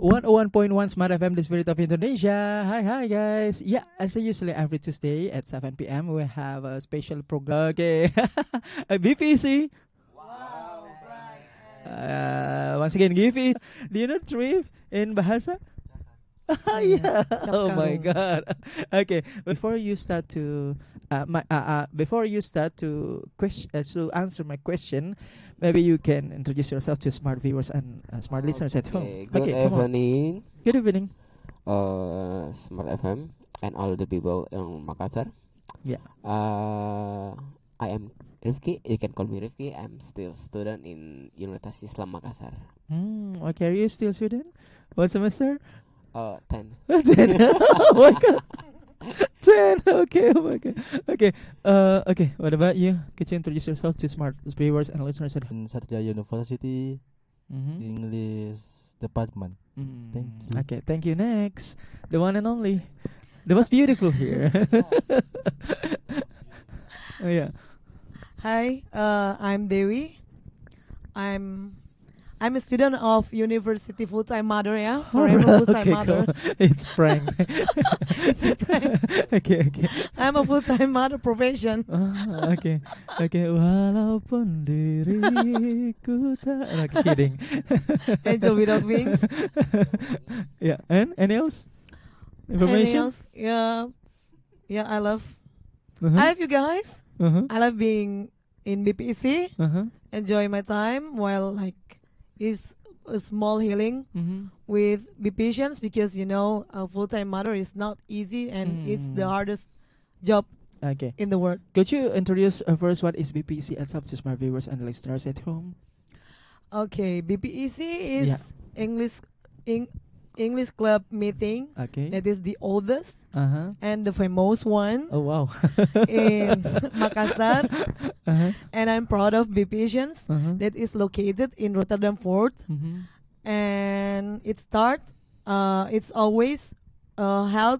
101.1 Smart FM, the spirit of Indonesia. Hi guys. Yeah, as I usually every Tuesday at 7 p.m. we have a special program. Okay, a BPC. Wow, right. Once again, Givi. Do you know Thrift in Bahasa? Yes, Yeah. Oh my Capkarung. God. Okay. Before you start to to answer my question, maybe you can introduce yourself to smart viewers and smart listeners at home. Okay, good Okay, come on. evening, Good evening. Smart FM and all the people in Makassar. Yeah. I am Rifki. You can call me Rifki. I'm still student in Universitas Islam Makassar. Okay. Are you still student? What semester? 10. 10. Oh my God. 10. Okay. Oh my God. Okay. Okay. What about you? Could you introduce yourself to smart viewers and listeners at home? In Satya University Mm-hmm. English Department. Thank you. Okay. Thank you. Next, the one and only, the most beautiful here. Oh yeah. Hi, I'm Dewi. I'm a student of university full-time mother, yeah, forever full-time Okay, mother. cool. It's prank. It's a prank. Okay. I'm a full-time mother profession. Okay. Walaupun diriku tak. Okay, kidding. Angel without wings. Yeah. And any else? Anything Information? else? Yeah. I love Uh-huh. you guys. Uh-huh. I love being in BPEC. Uh-huh. Enjoy my time while is a small healing Mm-hmm. with BPECians, because a full-time mother is not easy and it's the hardest job Okay. in the world. Could you introduce first what is BPC and to smart viewers and listeners at home? Okay, BPEC is Yeah. English club meeting. Okay. That is the oldest Uh-huh. and the famous one Oh wow. in Makassar, Uh-huh. and I'm proud of BPECians. Uh-huh. That is located in Rotterdam Fort, Mm-hmm. and it's always held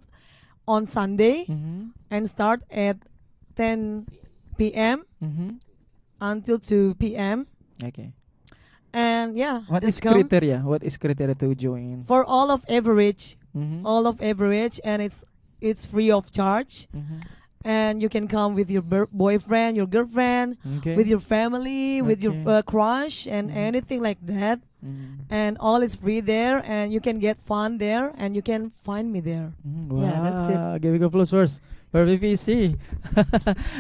on Sunday Mm-hmm. and start at 10 p.m. Mm-hmm. until 2 p.m. Okay. And yeah, What is just come criteria? What is criteria to join? for all of average, Mm-hmm. and it's free of charge. Mm-hmm. And you can come with your boyfriend, your girlfriend, Okay. with your family, with your Okay. crush, and Mhm. anything like that. Mm. And all is free there, and you can get fun there, and you can find me there. Wow. Yeah, that's it. Give me a applause first for VPC.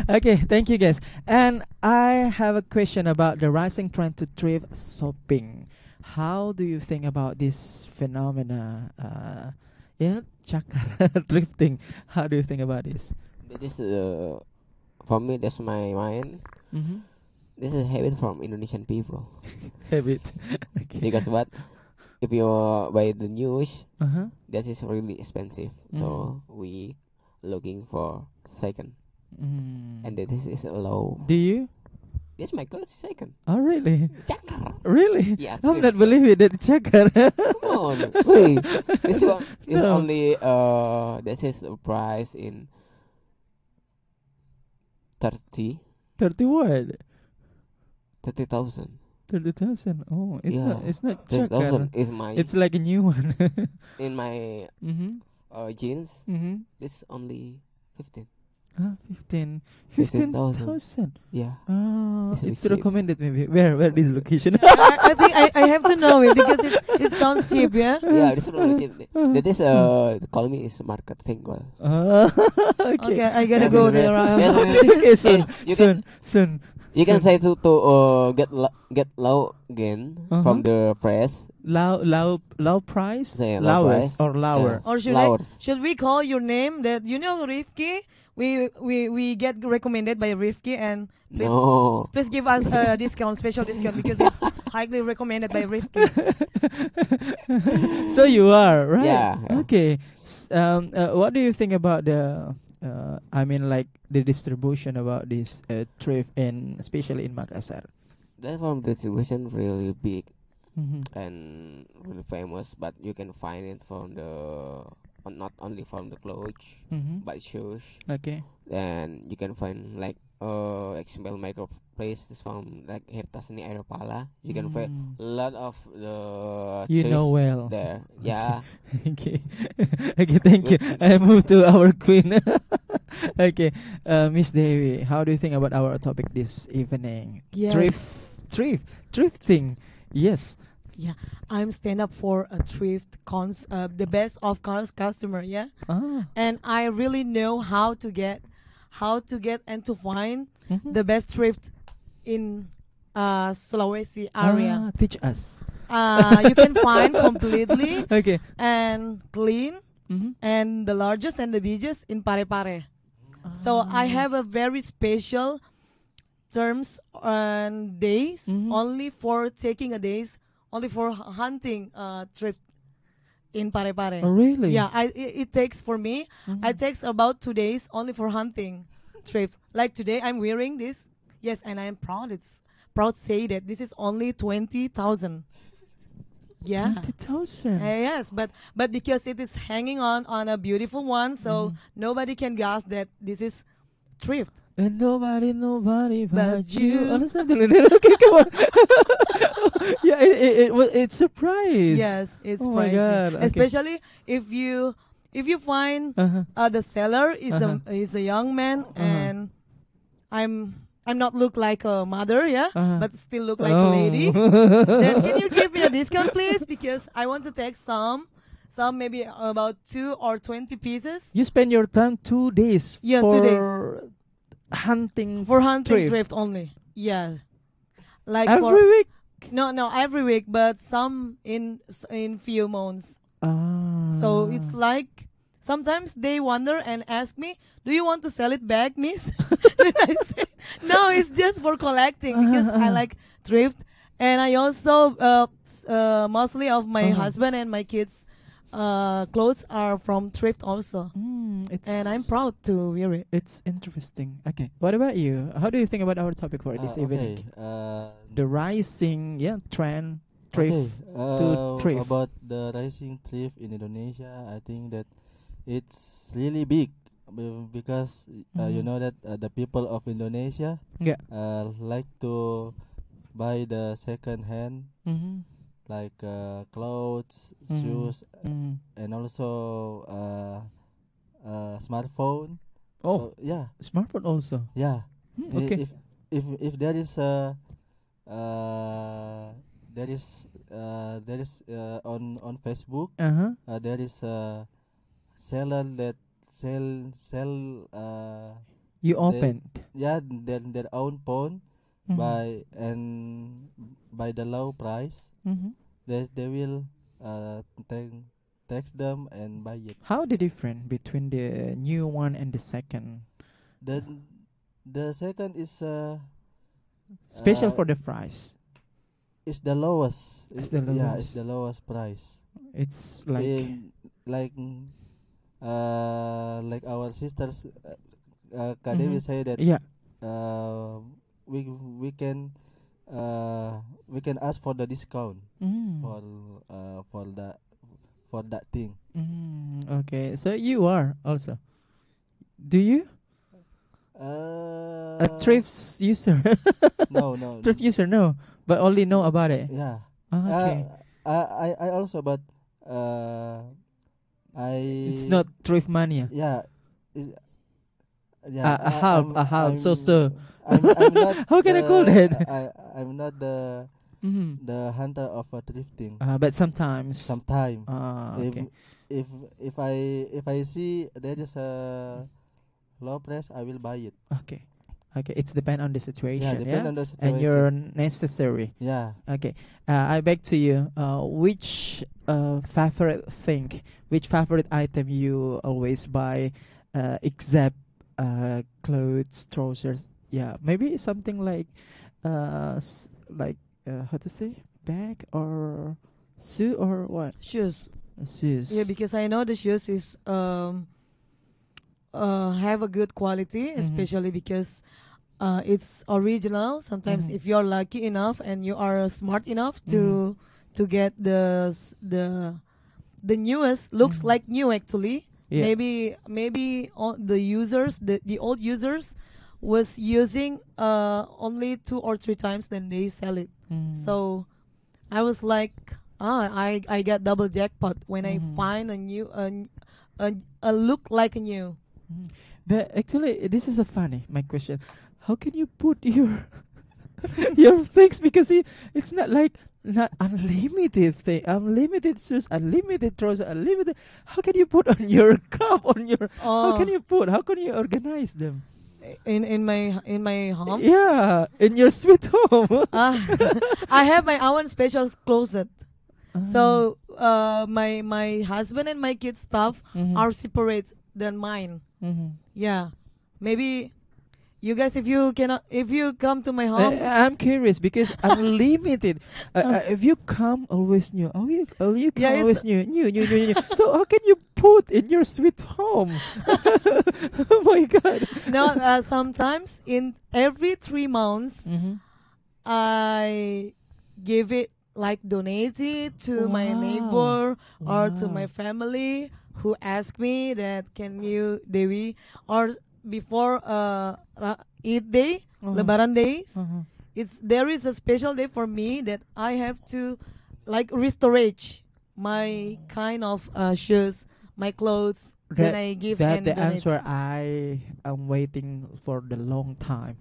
Okay, thank you guys. And I have a question about the rising trend to thrift shopping. How do you think about this phenomena? Cakar thrifting. How do you think about this? That is for me. That's my mind. Mm-hmm. This is habit from Indonesian people. Habit. Okay. Because what? If you buy the news, Uh-huh. that is really expensive. So we looking for second, and that is low. Do you? This my clothes second. Oh, really? Cakar. Really? Yeah, I'm thrift not shop. believing that Cakar. Come on, wait. This one is No. only this is a price in 30 30 what? 30,000. 30,000. Oh, it's Yeah. not. It's not 30,000 Cakar. is my It's like a new one. in my Mm-hmm. jeans. Mm-hmm. This only 15. 15. 15,000. 15,000. Yeah. Oh, It's really it's cheap. recommended maybe. Where this location? I think I have to know it because it sounds cheap, yeah. Yeah, this is really cheap. That is call me is market single. Okay, I gotta Yes, go it's there. very- yes, Okay, soon, you soon. You can say to get low again from the press. Low price, Say low lowest price. or lower. Yeah. Or should we call your name that Rifki? We get recommended by Rifki, and please give us a special discount, because it's highly recommended by Rifki. So you are right. Yeah. Okay. What do you think about the? Like the distribution about this thrift, and especially in Makassar. That from distribution really big Mm-hmm. and really famous, but you can find it from not only from the clothes Mm-hmm. but shoes. Okay. And you can find like XML micro place is from like Herta Seni Aeropala. You can find a lot of the You know thrift well. there. Yeah. Okay. Okay, thank you. I move to our queen. Okay, Miss Devi, how do you think about our topic this evening? Yes. Thrifting. Yes. Yeah, I'm stand up for a thrift the best of customer. Yeah, Ah. and I really know how to get and to find Mhm. the best thrift in Sulawesi area. Ah, teach us. You can find completely Okay. and clean Mhm. and the largest and the biggest in Parepare. So I have a very special terms and days Mhm. only for taking a days only for hunting thrift in Parepare. Oh, really? Yeah, it takes for me. I Mhm. takes about 2 days only for hunting thrift. Like today, I'm wearing this. Yes, and I am proud. It's proud to say that this is only 20,000. Yeah. 20,000. Yes, but because it is hanging on a beautiful one, so nobody can guess that this is thrift. And nobody but But you. you. Oh, something like that. Okay, come on. Yeah, it's surprise. Yes, it's Oh my pricey, God, okay. especially if you find Uh-huh. the seller is Uh-huh. a young man, and I'm not look like a mother, yeah, Uh-huh. but still look like a lady. Then can you give me a discount, please? Because I want to take some maybe about 2 or 20 pieces. You spend your time 2 days Yeah, for 2 days hunting for hunting thrift. thrift only. Yeah, like for Every week. no every week, but some in few months. Ah. So it's like sometimes they wonder and ask me, "Do you want to sell it back, miss?" Then I say, "No, it's just for collecting because I like thrift, and I also mostly of my husband and my kids' clothes are from thrift also, and I'm proud to wear it." It's interesting. Okay. What about you? How do you think about our topic for this evening? The rising trend thrift to thrift. About the rising thrift in Indonesia, I think that it's really big because you know that the people of Indonesia Yeah. like to buy the second hand like clothes, shoes, and also smartphone. Oh, Yeah, smartphone also. yeah. Okay. If there is a there is on Facebook there is a seller that sell You they, opened. their own phone by the low price. They will take text them and buy it. How the difference between the new one and the second? Then the second is Special for the price. is the lowest. It's the Yeah, it's lowest. the lowest price. It's like Like like our sisters Kadewi say that yeah. uh, we we can we can ask for the discount for for that thing. Okay, so you are also. Do you a thrift user? No, Thrift user, no, but only know about it. Yeah. Okay. I also, but It's not thrift mania. yeah, it, yeah. A half. So I'm not. How can I call that? I'm not the hunter of thrifting. But sometimes. Sometime. Okay. If I see there is a low price, I will buy it. Okay. Okay, it's depend on the situation, Yeah, depend on the situation. and your necessary. Yeah. Okay, I beg to you. Which favorite item you always buy, except clothes, trousers? Yeah, maybe something like, how to say, bag or shoe or what? Shoes. Shoes. Yeah, because I know the shoes is have a good quality, especially because it's original. Sometimes if you're lucky enough and you are smart enough to get the newest, looks like new actually. Yeah. Maybe all the users, the old users was using only 2 or 3 times, then they sell it. So I was like, I got double jackpot when I find a new a look like a new. But actually, this is a funny my question. How can you put your your things, because it's not like not unlimited thing, unlimited shoes, unlimited trousers, unlimited. How can you put on your cup on your? How can you put? How can you organize them? In my home? Yeah, in your sweet home. I have my own special closet. So my husband and my kids stuff are separate than mine. Yeah, maybe you guys, if you come to my home, I'm curious because unlimited. If you come always new, you come always new. So how can you put in your sweet home? Oh my God! no, sometimes in every 3 months, I give it, like, donate it to my neighbor or to my family who ask me that, can you, Dewi, or before Eid day, Lebaran days, there is a special day for me that I have to, like, restorage my kind of shoes, my clothes. Then I give and the donate. answer I am waiting for the long time.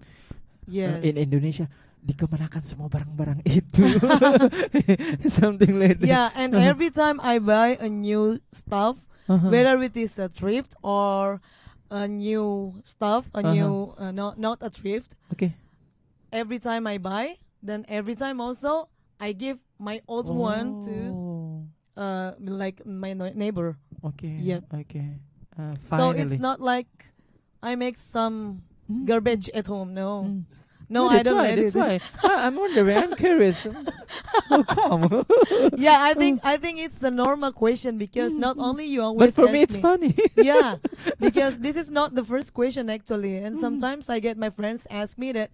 Yes. In Indonesia, dikemanakan semua barang-barang itu. Something like that. Yeah, and every time I buy a new stuff, whether it is a thrift or a new stuff, a new not a thrift. Okay. Every time I buy, then every time also I give my old one to like my neighbor. Okay. Yep. Okay. So Finally. it's not like I make some garbage at home. No. No, that's I don't why, let that's it. why. I'm wondering. I'm curious. How come? Yeah, I think it's the normal question, because not only you always. But for ask me, it's funny. Yeah, because this is not the first question actually, and sometimes I get my friends ask me that,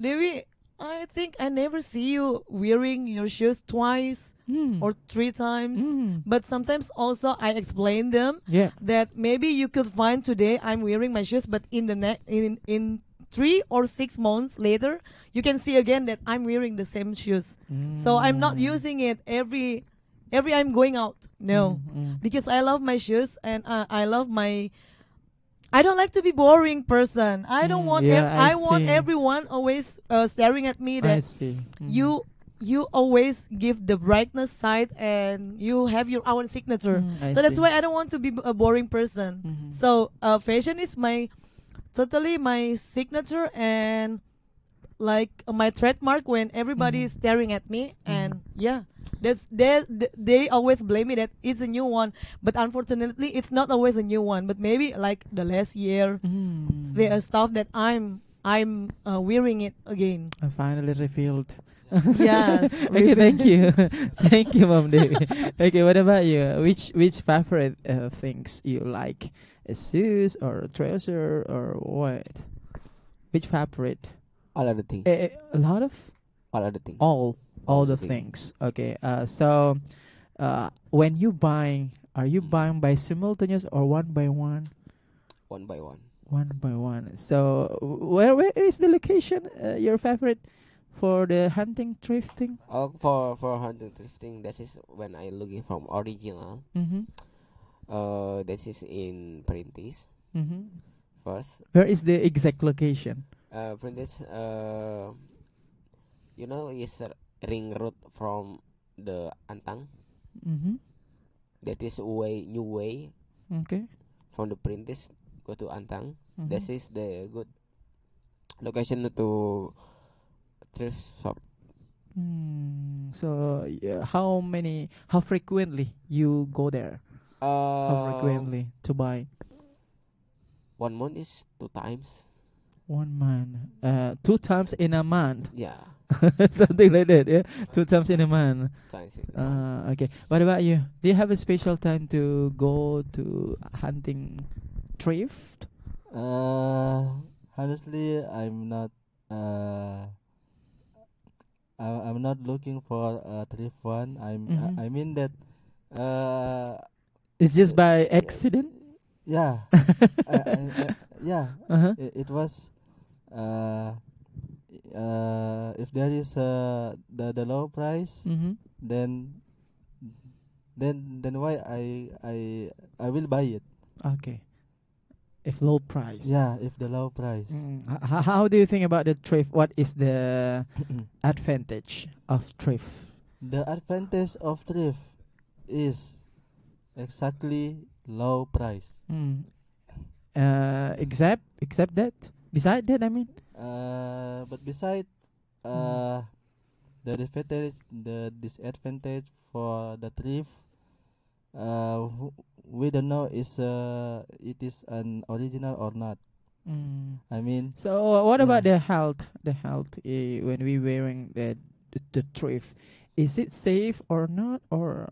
Dewi, I think I never see you wearing your shoes twice or 3 times. But sometimes also I explain them that maybe you could find today I'm wearing my shoes, but in the in 3 or 6 months later, you can see again that I'm wearing the same shoes. So I'm not using it every I'm going out. No, because I love my shoes, and I love my. I don't like to be boring person. I don't want. I want everyone always staring at me. That you always give the brightness side, and you have your own signature. So that's why I don't want to be a boring person. So fashion is totally my signature, and like my trademark when everybody is staring at me. And that's they always blame me that it's a new one, but unfortunately it's not always a new one, but maybe like the last year there are stuff that I'm wearing it again. I finally revealed. Yes. Okay, thank you. Thank you, Mom Devi. Okay, what about you? Which favorite things you like? A shoes or a trouser or what? Which favorite? All of the things. A lot of? All of the things. All the things. Okay. So, when you buying, are you buying by simultaneous or one by one? One by one. One by one. So, where is the location? Your favorite for the hunting thrifting? For hunting thrifting, that is when I looking from original. This is in Perintis. First. Where is the exact location? Perintis. Is a ring road from the Antang. That is new way. Okay. From the Perintis go to Antang. This is the good location to thrift shop. So how frequently you go there? How frequently to buy? 1 month is 2 times. 1 month. 2 times in a month. Yeah. Something like that, yeah. 2 times in a month. Okay. What about you? Do you have a special time to go to hunting thrift? Honestly, I'm not. I'm not looking for a thrift one. I mean that. It's just by accident. Yeah. Yeah. It was uh, if there is the low price, then why I will buy it. Okay. If low price. Yeah, if the low price. How do you think about the thrift? What is the advantage of thrift? The advantage of thrift is exactly low price. Except that. Beside that, I mean. But beside the disadvantage for the thrift, we don't know is it is an original or not. I mean. So what about the health? The health when we wearing the thrift, is it safe or not, or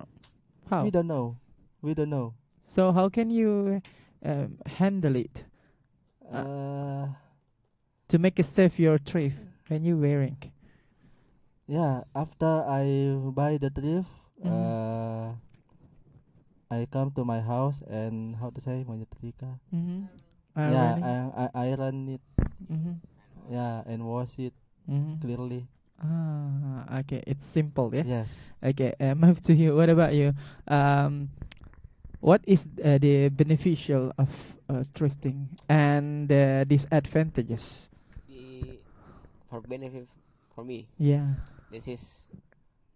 how? We don't know. We don't know. So how can you handle it to make it safe your thrift when you wearing? Yeah, after I buy the thrift, I come to my house and how to say menyetrika. Yeah, I iron it. Yeah, and wash it clearly. Okay, it's simple, yeah. Yes. Okay, move to you. What about you? What is the beneficial of thrifting and disadvantages? For benefit for me. Yeah. This is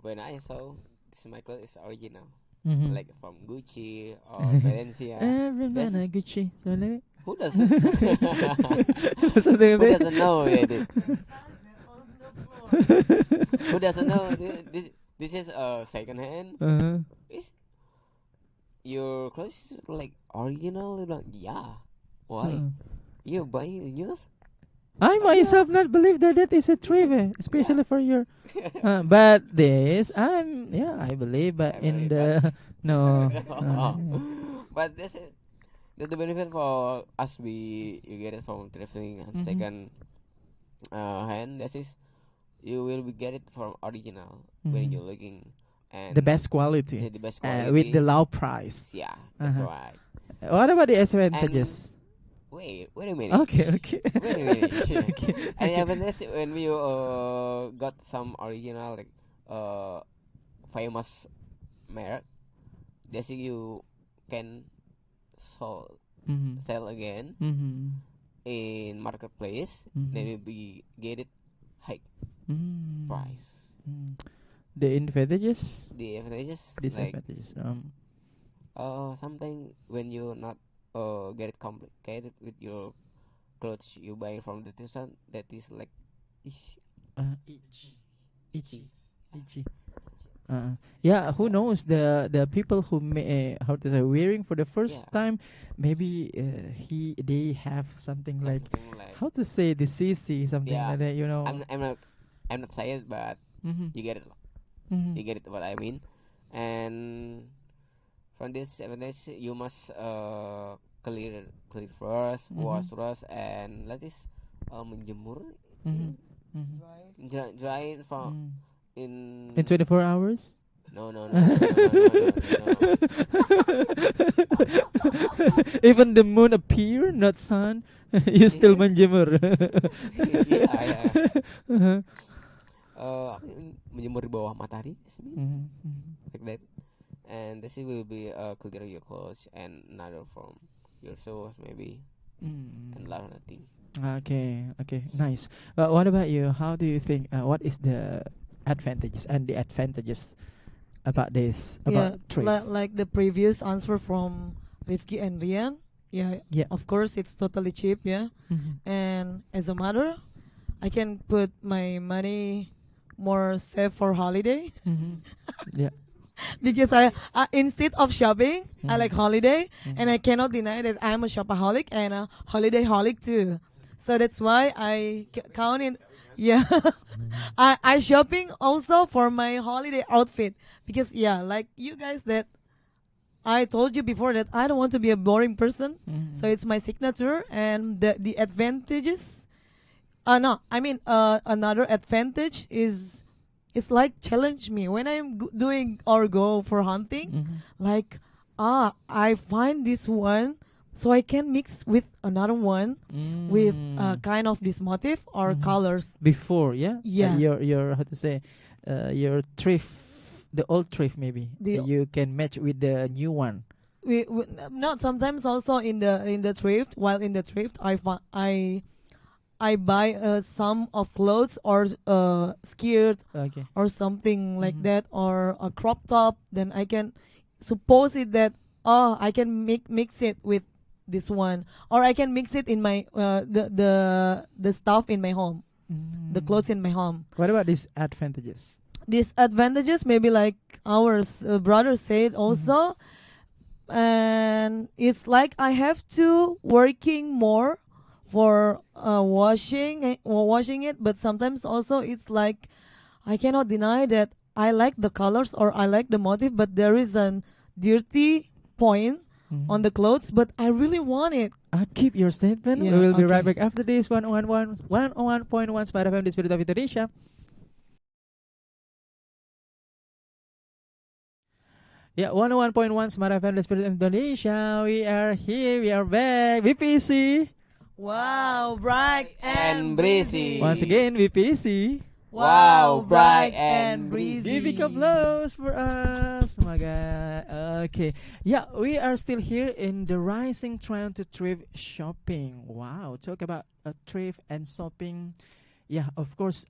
when I saw this my clothes is original, like from Gucci or Balenciaga. Every man a Gucci. Who doesn't? Something Who doesn't know it? Who doesn't know this is second hand? Is your clothes like original? Like, yeah. Why? You buying yours? I myself not believe that is a thrift, especially for your. But this, I believe, but in the no. But this is the benefit for us. You get it from thrifting and second hand. This is you will be get it from original when you're looking and the best quality. The best quality with the low price. Yeah, that's right. What about the advantages? Wait a minute. Okay. Wait a minute. Okay. And even this when we got some original like famous merit, this you can sell again in marketplace. Then we get it high price. The advantages. Disadvantages. Something when you not get it complicated with your clothes you buy from the t-shirt that is like itchy. Yeah, who knows the people who how to say wearing for the first time, maybe they have something like how to say the CC something like that, you know. I'm not saying, but you get it. You get it what I mean. And from this evidence you must clear first, wash first, and let this menjemur, dry it from in 24 hours. No. Even the moon appear, not sun, you still menjemur. Menjemur di bawah matahari, like that. And this will be clear your clothes and another from your shoes maybe and a lot of things. Okay, nice. What about you? How do you think? What is the advantages and the advantages about this? About thrift? Like the previous answer from Rifki and Rian. Yeah. Of course, it's totally cheap. Yeah. And as a mother, I can put my money more safe for holiday. Yeah. Because I instead of shopping, I like holiday, and I cannot deny that I'm a shopaholic and a holiday holic too. So that's why I count in. Yeah, I shopping also for my holiday outfit because like you guys that I told you before that I don't want to be a boring person. So it's my signature and the advantages. No, I mean another advantage is. It's like challenge me when I'm doing or go for hunting. Like, I find this one so I can mix with another one with kind of this motif or colors before. Yeah. Yeah. Your how to say, your thrift, the old thrift maybe. You can match with the new one. We not sometimes also in the thrift. While in the thrift, I buy some of clothes or skirt or something like that, or a crop top. Then I can suppose it that I can mix it with this one, or I can mix it in my the stuff in my home, the clothes in my home. What about these advantages? Disadvantages maybe like our brother said also, and it's like I have to working more for washing it, but sometimes also it's like I cannot deny that I like the colors or I like the motif, but there is a dirty point on the clothes, but I really want it. Keep your statement. Yeah, We will be right back after this 101.1 Smartfm, the Spirit of Indonesia. Yeah, 101.1 Smartfm, the Spirit of Indonesia. We are here. We are back. BPC. Wow, bright and breezy. Once again, BPC. Wow, bright and breezy. Give big applause for us. Oh my God. Okay. Yeah, we are still here in the rising trend to thrift shopping. Wow. Talk about thrift and shopping. Yeah, of course,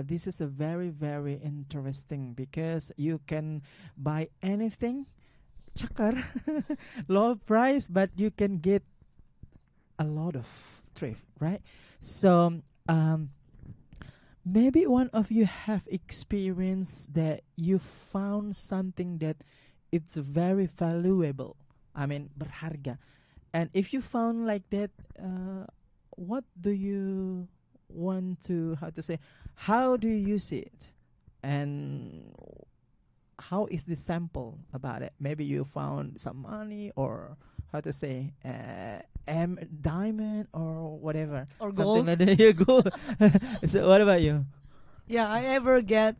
this is a very, very interesting because you can buy anything, cakar, low price, but you can get a lot of thrift, right? So, maybe one of you have experienced that you found something that it's very valuable. I mean, berharga. And if you found like that, what do you want to, how do you use it? And how is the sample about it? Maybe you found some money or diamond or whatever, or something gold. like that. Yeah, gold. So what about you? Yeah, I ever get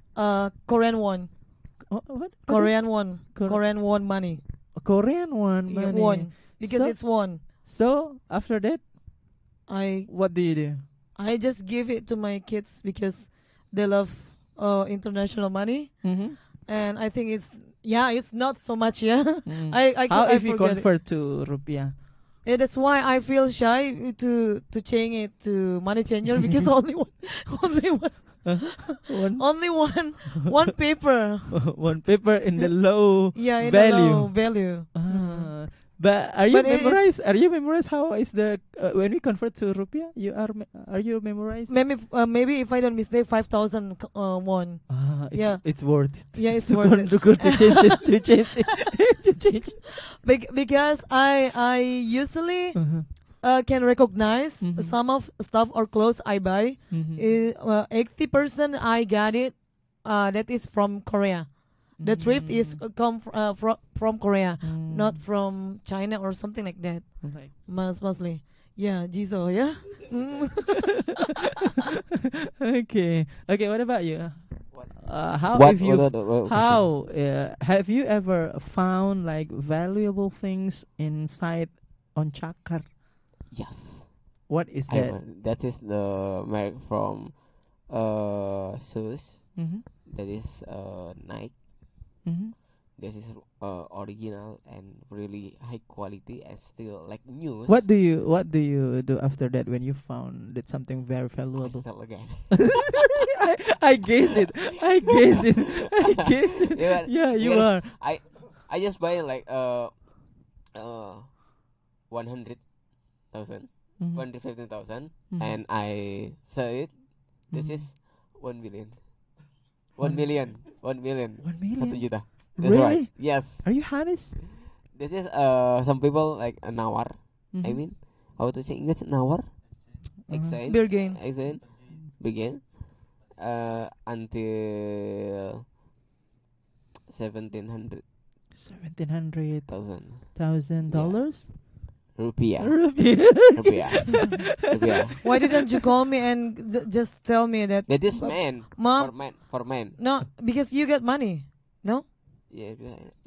Korean won. What? Korean won. Korean won money. A Korean one, Yeah, money. won because So- it's won. So after that, I what do you do? just give it to my kids because they love international money, and I think it's not so much. Yeah, I How I if you forget it. convert to rupiah? Yeah, that's why I feel shy to change it to money changer because only one One only one paper. one paper in the low Yeah, in value. a low value. But are you But it is- memorized? Are you memorized how is the when we convert to rupiah? Are you memorized? Maybe if I don't mistake, 5,000 won. It's worth it. Yeah, it's to worth it. to change it to change it to change. Because I usually can recognize some of stuff or clothes I buy. 80% I got it. That is from Korea. The thrift is come from Korea, not from China or something like that. Like, Mostly, yeah, Jisoo, yeah. okay. What about you? What? How What- if you what- how have you ever found like valuable things inside on Chakar? Yes. What is I that? want- that is the mark from shoes. That is Nike. This is original and really high quality and still like news. What do you do after that when you found that something very I valuable? sell again. I guess it. I guess it. Yeah, Yeah, you because are. I just buy like 100,000, 115,000, and I sell it. This is 1 million. 1 million. 1 million. 1 million? 1 juta. That's Really? right. Yes. Are you honest? This is some people like nawar. I mean, how to say English nawar? Exchange. Bargain. Exchange. Begin. Until 1,700,000 $1,700,000. rupiah. Rupiah. Rupiah. Why didn't you call me and just tell me that? That is man. Mom, For man. no, because you get money. No, Yeah,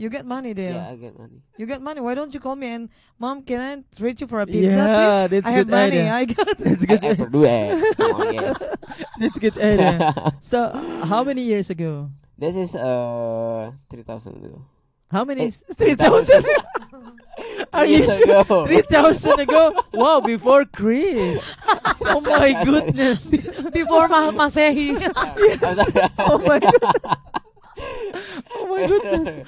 You get money there. Yeah, I get money. You get money. Why don't you call me and Mom? Can I treat you for a pizza, Yeah, please? that's I have good money. idea. I got. That's good. I ever do it. Come on, yes. That's good idea. So, how many years ago? This is 3,000 ago. How many? 3,000. 3,000. Are you sure? Ago. 3,000 ago? Wow, before Chris. Oh my goodness. Before Masehi. Oh my god. Oh my goodness.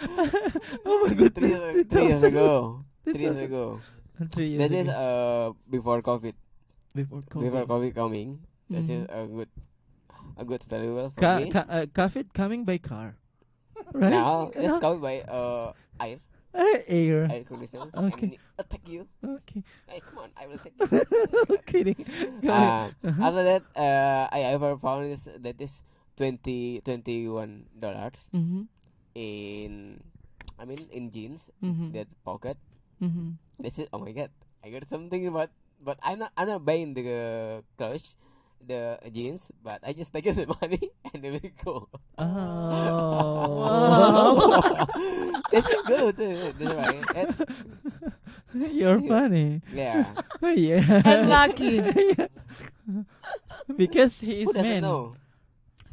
Oh my goodness. 3 years 3,000 ago. 3 years 3,000. ago. 3 years This is ago. before COVID. Before Before COVID. COVID coming. This is Mhm. a good valuable for me. COVID coming by car. Right? Now let's go by air Air. conditioner Okay. and attack you. Okay. Hey, come on, I will take you. Kidding. Go ahead. Uh-huh. After that, I ever found that is $21 Mm-hmm. in, I mean, in jeans, Mm-hmm. that pocket. Mm-hmm. This is, oh my god, I got something about, but I'm not buying the clothes, the jeans, but I just take the money and they will go. Oh. This is good. This is right. You're funny. Yeah. Yeah. And lucky. Yeah. Because he Who is doesn't man. know?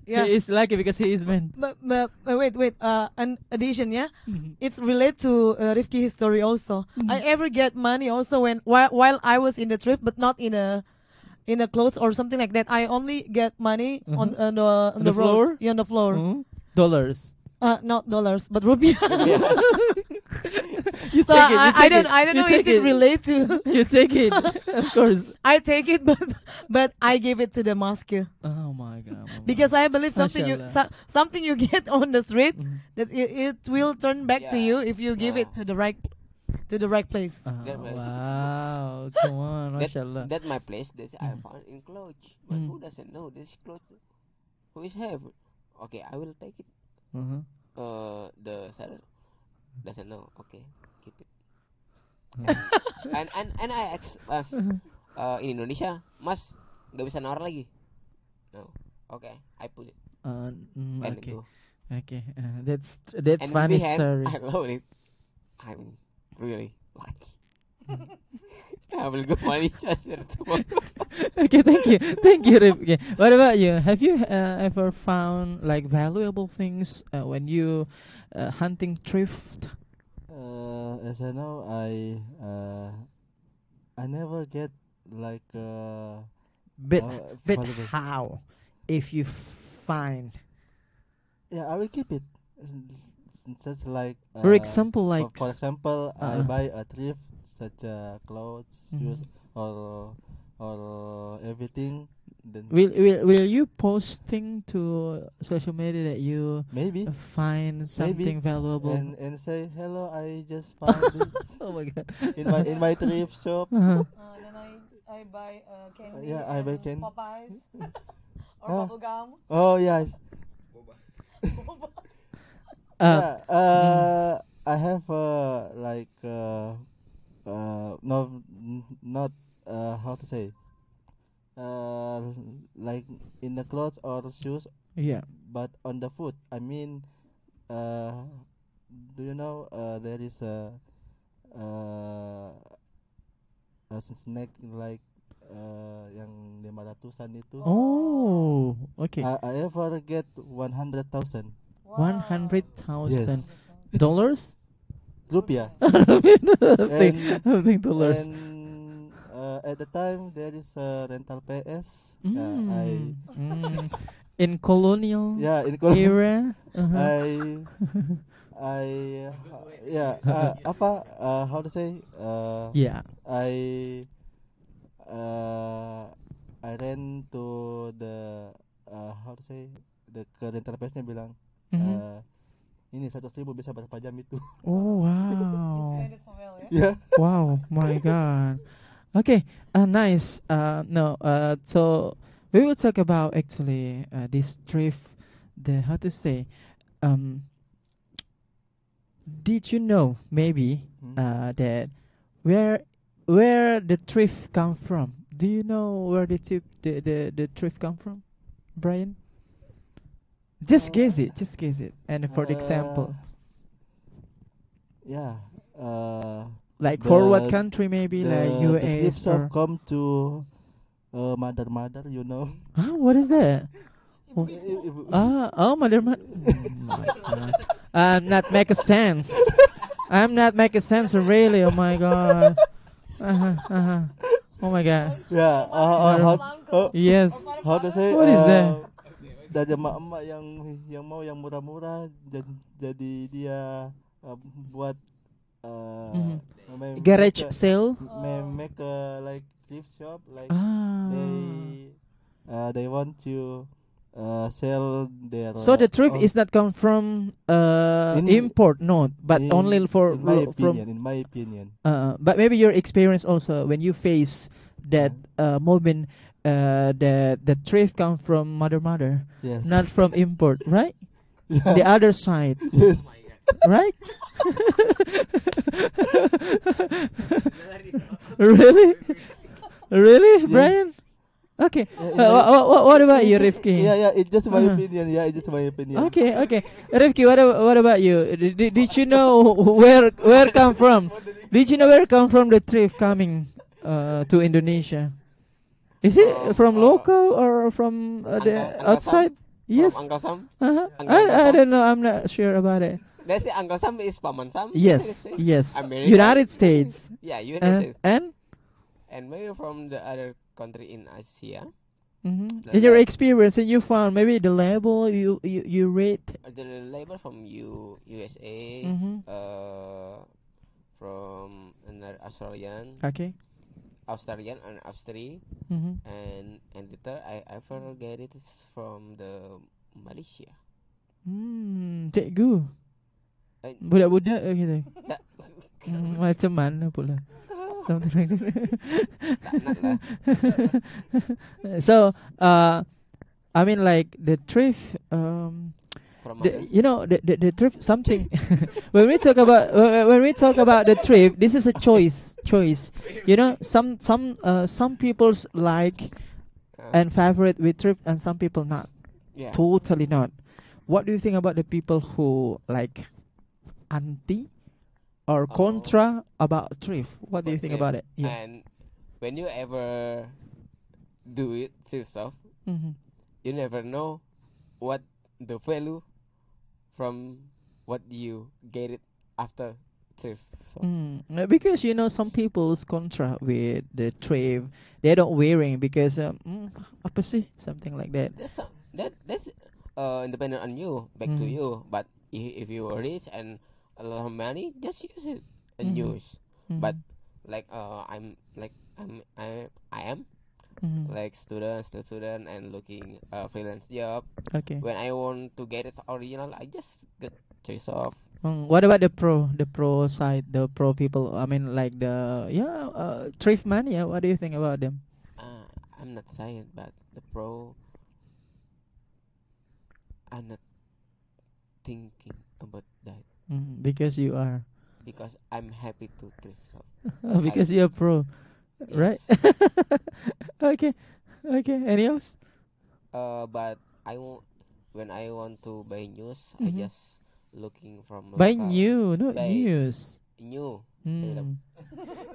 Yeah. He is lucky because he is man. But wait. An addition, yeah. Mhm. It's related to Rifki history also. I ever get money also when while I was in the thrift, but not in a clothes or something like that. I only get money on the road. floor? Yeah, on the floor. Mhm. Dollars. Not dollars, but rupiah. Yeah. You So take it. You I take don't You know take is it related to. You take it. Of course. I take it, but I give it to the mosque Oh my god. Oh my because God. I believe something Mashallah. something you get on the street Mhm. that it will turn back to Yeah. you if you give it Yeah. to the right place. Oh, That was- wow. Come on. Mashallah. That my place that I Mm. found in clothes. But Mm. who doesn't know this clothes? Who is have? Okay, I will take it. Uh-huh. The seller doesn't know. Okay, keep it. Uh-huh. And I ask Mas in Indonesia, Mas nggak bisa nawar lagi. No. Okay, I put it and Okay. go. Okay. That's And funny behind, story. I love it. I'm really lucky. I will go Malaysia tomorrow. Okay, thank you, Rip. Okay. What about you? Have you ever found like valuable things when you hunting thrift? As I know, I never get like But valuable. how? If you find, Yeah, I will keep it. Such like for example, like for example, I uh-uh. buy a thrift such clothes, shoes, Mhm. or everything. Then Will you posting to social media that you maybe find something valuable? and say hello. I just found this Oh my god. in my thrift shop. Uh-huh. Then I buy candy. Yeah, I buy candy. Popeyes or Ah. bubble gum. Oh yes. Uh, Yeah. I have like no not how to say like in the clothes or shoes, yeah. but on the food. I mean, do you know there is uh, a snack like yang 500-an itu. Oh, okay. I ever get 100,000 $100,000 Yes. rupiah. I think dollars. And at the time there is a rental PS. In colonial In era. Uh-huh. I yeah apa how to say Yeah. I ran to the how to say the ke rental PS-nya bilang Mhm. ini 100.000 bisa berapa jam itu. Oh You wow. spend it so well, yeah. Yeah. Wow, my God. Okay, nice. No, so we will talk about actually this thrift. The how to say? Did you know maybe that where the thrift come from? Do you know where the thrift come from, Brian? Just guess it. And for the example, Yeah. Like for what country? Maybe like the US thrift shop or come to mother, you know. huh? What is that? Oh, mother. I'm not making sense. I'm not making sense really. Oh my god. Oh my god. Yeah. Yes. How to say? What is that? Dari emak-emak yang mau yang murah-murah jadi dia buat Mhm. make Garage a, sale. make a like thrift shop like Ah. they want to sell their So the thrift own is not come from in import, no, but only for in my from. opinion. But maybe your experience also when you face that moment, the thrift come from mother, Yes. not from import, right? Yeah. The other side, Yes. right? Really, really, Yeah. Brian? Okay. Yeah, What about you, Rifki? Yeah, it's just my opinion. Yeah, it's just my opinion. Okay. Rifki, what about you? Did you know where come from? Did you know where come from the thrift coming to Indonesia? Is it from local or from the outside? Yes. Uncle Sam. I don't know. I'm not sure about it. They say Uncle Sam is Paman Sam. Yes. America. United States. Yeah, United States. And maybe from the other country in Asia. in your experience, and you found maybe the label you read the label from USA, from another Australian. Okay. Australian and Austria, and later I forget it is from the Malaysia. Cikgu. Budak-budak gitu. Macam mana pula? Something like that. So, I mean, like the thrift. The thrift something. when we talk about the thrift, this is a choice. Some people's like and favorite with thrift, and some people not. Yeah. Totally not. What do you think about the people who like anti or contra about thrift? What do you think about it? Yeah. And when you ever do it yourself, you never know what the value from what you get it after thrift. So. Because some people's contra with the thrift, they don't wearing because apa sih, something like that. That's independent on you, back to you. But if you are rich and a lot of money, just use it and use. But like I am like student and looking freelance job. Okay. When I want to get it original, I just get choice of. What about the pro side, the pro people? I mean, like the thrift mania. What do you think about them? I'm not saying, but the pro, I'm not thinking about that. Because you are. Because I'm happy to thrift shop. Because you're pro, right? Okay. Any else? But when I want to buy news, I just looking from buy local. new, not news. New.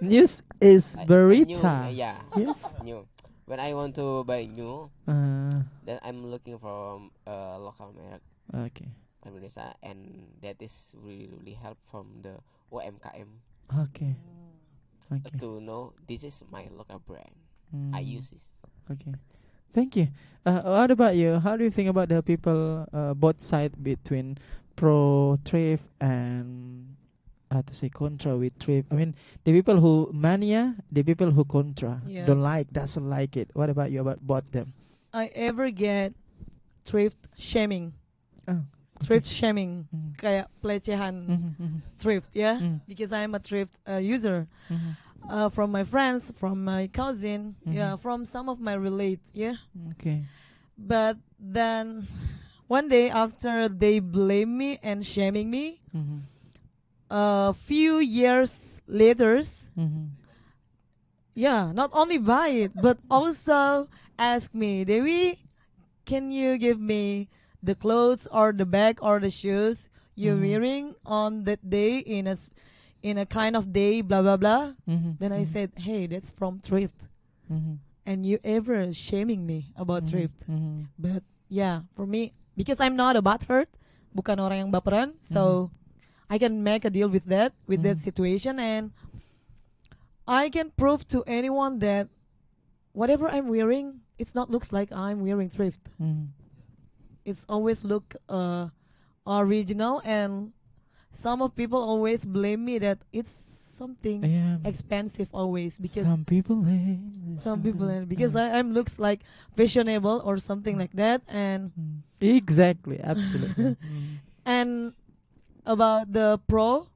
News is berita. Yeah. Yes. New. When I want to buy new, then I'm looking from local merek. Okay. Indonesia, and that is really help from the UMKM. Okay. To know this is my local brand. I use this. Okay. Thank you. What about you? How do you think about the people, both sides between pro thrift and to say contra with thrift? I mean, the people who mania, the people who contra, doesn't like it. What about you about both them? I ever get thrift shaming. Thrift shaming, kayak pelecehan thrift, because I'm a thrift user. From my friends, from my cousin, from some of my relates, Okay. But then one day after they blame me and shaming me, a few years later, not only buy it but also ask me, Dewi, can you give me the clothes or the bag or the shoes you're wearing on that day in a kind of day, blah blah blah. Then I said, hey, that's from Thrift. And you ever shaming me about Thrift. But yeah, for me, because I'm not a butthurt, bukan orang yang baperan, so I can make a deal with that situation, and I can prove to anyone that whatever I'm wearing, it's not looks like I'm wearing Thrift. It's always look original, and some of people always blame me that it's something expensive always, because some people because I'm looks like fashionable or something like that, and exactly, absolutely. And about the pro,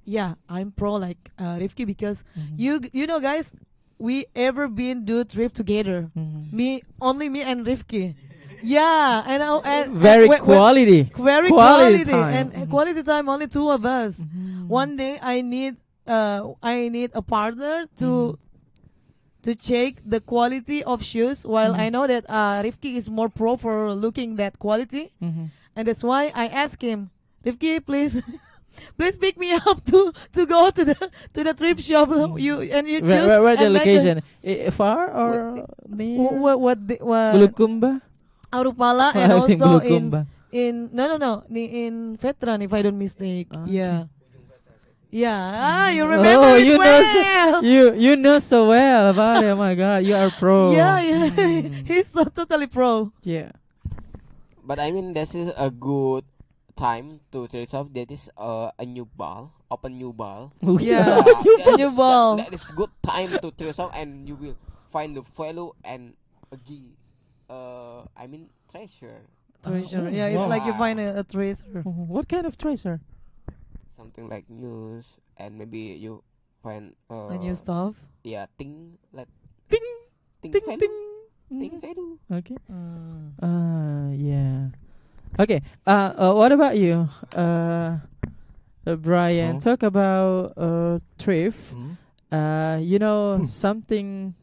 yeah, I'm pro like Rifki, because you know guys, we ever been do Thrift together, me and Rifki. Yeah, and very quality time. And quality time, only two of us. One day I need a partner to check the quality of shoes, while I know that Rifki is more pro for looking that quality, and that's why I asked him, Rifki, please please pick me up to go to the thrift shop. You choose where the location, far or near what Bulukumba, Arupala, and also in in Veteran, if I don't mistake. Yeah. You remember it well. You know so well about it. Oh my God, you are pro. Yeah. He's so totally pro. Yeah. But I mean, this is a good time to trade off. That is a new ball, open new ball. Yeah, a new ball. That is good time to trade off, and you will find the value and treasure. Treasure. Yeah, it's like you find a treasure. What kind of treasure? Something like news, and maybe you find a new stuff. Yeah, thing like ting value. Okay. Yeah. Okay. What about you, Brian? Talk about thrift. You know, something.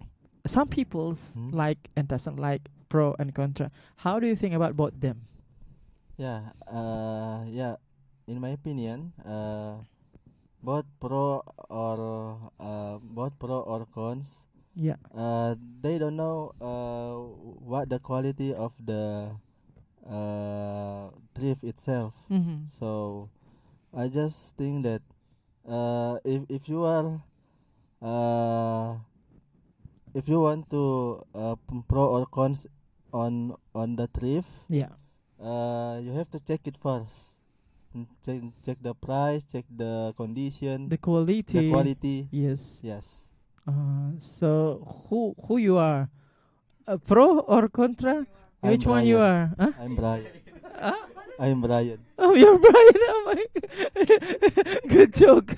Some people's like and doesn't like, pro and contra. How do you think about both them? Yeah. In my opinion, both pro or cons. Yeah. They don't know what the quality of the thrift itself. So I just think that if you are if you want to pro or cons on the thrift, you have to check it first. Check the price, check the condition, the quality. Yes. So who you are, a pro or contra? Which Brian. one you are? Huh? I'm Brian. I'm Brian. Oh, you're Brian. Oh my. Good joke.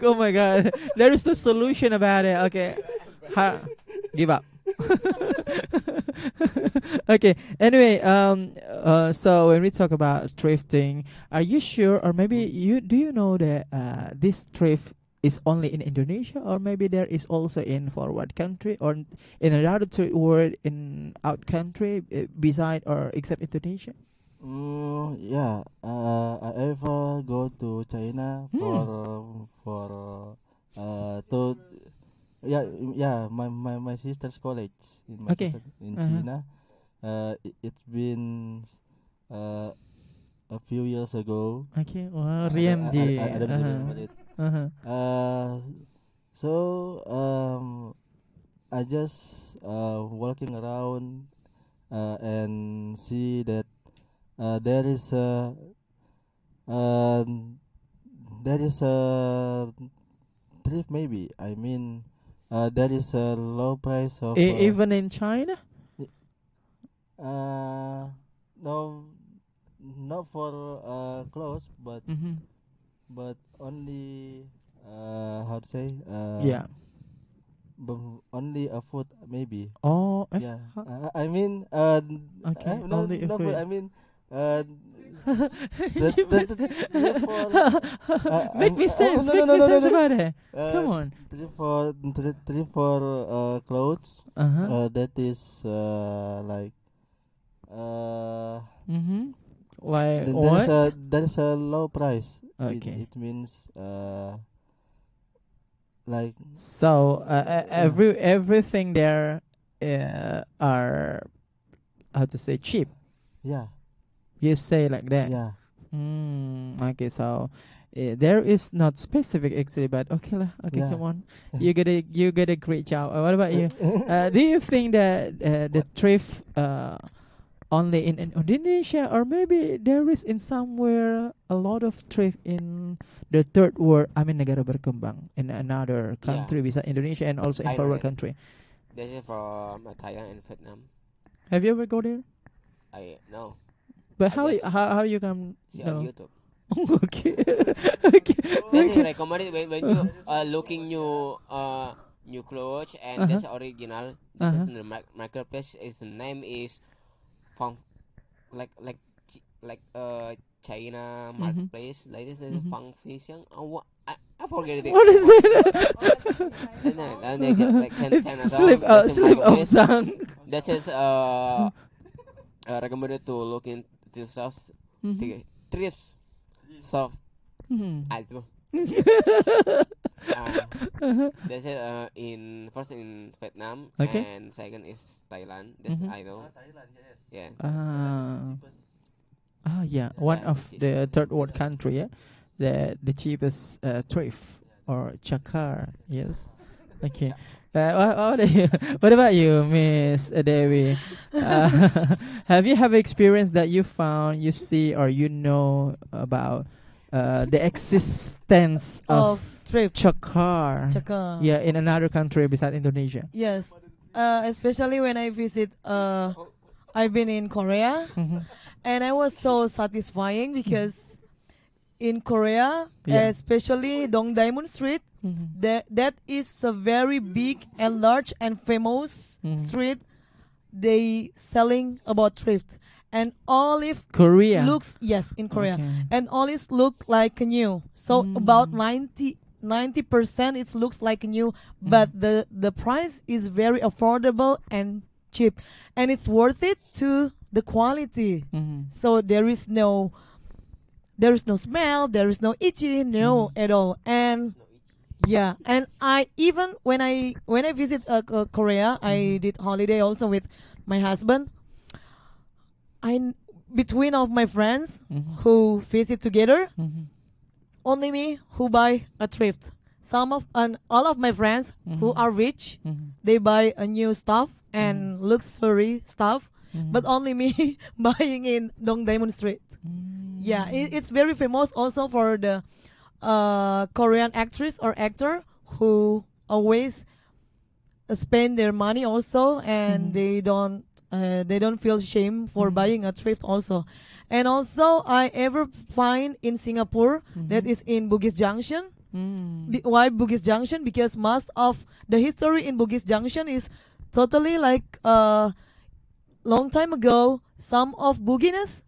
Oh my God. There is the solution about it. Okay. Give up. Okay. Anyway, so when we talk about thrifting, are you sure, or maybe do you know that this thrift is only in Indonesia, or maybe there is also in forward country or in another word in out country beside or except Indonesia? I ever go to China for my sister's college in China. It's been a few years ago. Okay. Wow, I don't remember it. So I just walking around and see that there is a thrift, maybe. I mean, there is a low price of even in China. No, not for clothes, but only how to say only a food, maybe. Oh, I mean, okay, only no food. I mean, make me sense. Make me sense about it. Come on. Three for clothes. That is like Like Then what? there's a low price. Okay. It means like So everything there are, how to say, cheap. yeah. You say like that. Yeah. Okay, so there is not specific actually, but okay lah. Okay, Yeah. come on. You get a great job. What about you? Do you think that the thrift only in Indonesia, or maybe there is in somewhere a lot of thrift in the third world? I mean negara berkembang, in another country beside Indonesia and also in forward country. This is from Thailand and Vietnam. Have you ever go there? No. But how you come? See on YouTube. Okay. Okay. That's recommended when you looking new clothes and that's original. This is in the marketplace. Its name is like China marketplace. Like this is Fang Fishing. I forget it. What is it? Like China slip of tongue. That is recommended to look in thrift shops. Thrift shop. I don't know. That's it. First in Vietnam, and second is Thailand. That's I know. Thailand, yes. Yeah. Yeah. One of the third world country. Yeah, the cheapest thrift or chakar. Yes. Okay. What about you, Miss Devi? Have you experience that you found, you see, or you know about the existence of thrift chakar? Yeah, in another country besides Indonesia. Yes, especially when I visit. I've been in Korea, and I was so satisfying because in Korea, especially Dongdaemun Street, that is a very big and large and famous street. They selling about thrift, and olive Korea looks in Korea, and olives look like new. So about 90% it looks like new, but the price is very affordable and cheap, and it's worth it to the quality. So there is no smell, there is no itchy, at all. And yeah, and I even when I visit Korea, I did holiday also with my husband. Between of my friends who visit together, only me who buy a thrift. All of my friends who are rich, they buy a new stuff and luxury stuff, but only me buying in Dongdaemun Street. Yeah, it's very famous also for the Korean actress or actor who always spend their money also, and they don't feel shame for buying a thrift also. And also I ever find in Singapore that is in Bugis Junction. Why Bugis Junction? Because most of the history in Bugis Junction is totally like long time ago. Some of Buginese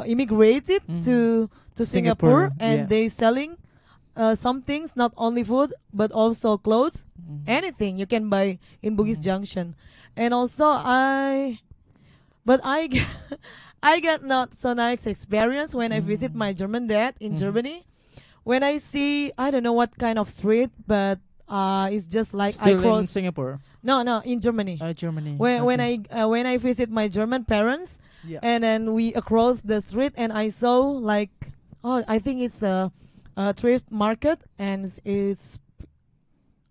immigrated to Singapore, and they selling some things, not only food but also clothes, anything you can buy in Bugis Junction. And also I get not so nice experience when I visit my German dad in Germany. When I see, I don't know what kind of street, but it's just like still I cross in Singapore. No, in Germany. Germany. When I visit my German parents, and then we across the street, and I saw like, I think it's a thrift market, and it's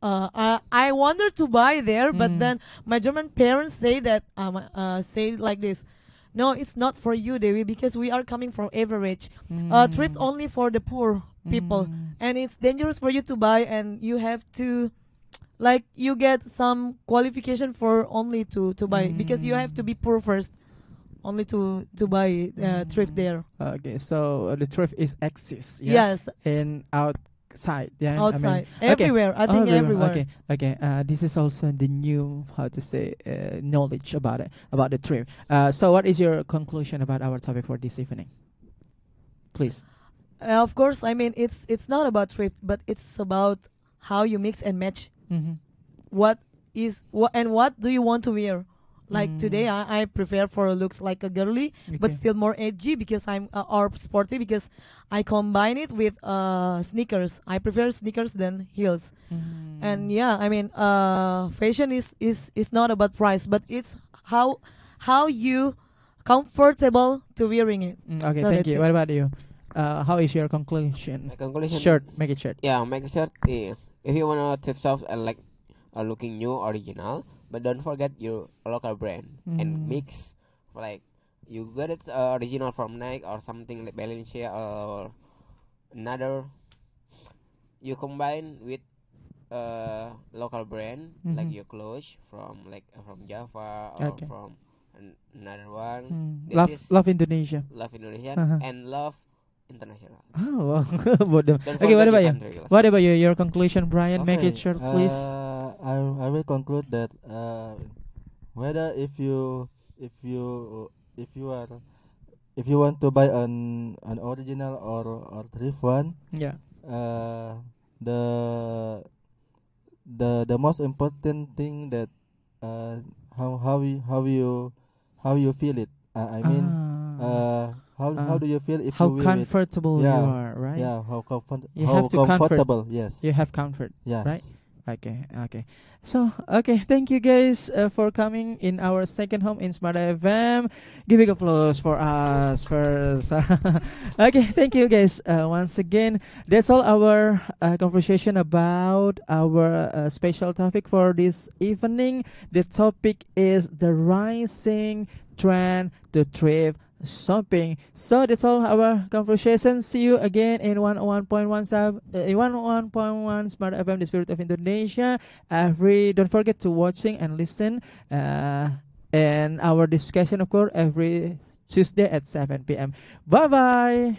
I wanted to buy there, but then my German parents say that say like this. No, it's not for you, Dewi, because we are coming from average. Thrift only for the poor people, and it's dangerous for you to buy, and you have to, like, you get some qualification for only to buy, because you have to be poor first, only to buy thrift there. Okay, so the thrift is exists. Yes, in outside. Yeah, outside, I mean, everywhere. I think everywhere. Okay. This is also the new, how to say, knowledge about it, about the thrift. So what is your conclusion about our topic for this evening? Please. Of course, I mean it's not about thrift, but it's about how you mix and match. What do you want to wear? Like today, I prefer for looks like a girly, but still more edgy because I'm or sporty because I combine it with sneakers. I prefer sneakers than heels. And yeah, I mean, fashion is not about price, but it's how you comfortable to wearing it. Okay, So thank that's you. it. What about you? How is your conclusion? My conclusion. Shirt, make it shirt. Yeah, make a shirt. If you wanna thrift shop and like looking new, original, but don't forget your local brand and mix. Like you got it original from Nike or something like Balenciaga or another. You combine with local brand like your clothes from from Java or from another one. Love Indonesia. Love Indonesia and love international. Oh, well. Okay, what about you? What about you? Your conclusion, Brian? Make it short, please. I will conclude that whether if you want to buy an original or thrift one, the most important thing that how you feel it. I mean, how do you feel if how you wear comfortable it? you are, right? Yeah, how comfortable. Comfort. Yes, You have comfort. yes. Right? Okay. So, thank you guys for coming in our second home in Smart FM. Give a applause for us first. Okay, thank you guys once again. That's all our conversation about our special topic for this evening. The topic is the rising trend to thrift shopping. So that's all our conversation. See you again in 101.1 Smart FM, the Spirit of Indonesia. Don't forget to watching and listen. And our discussion, of course, every Tuesday at 7 p.m. Bye bye.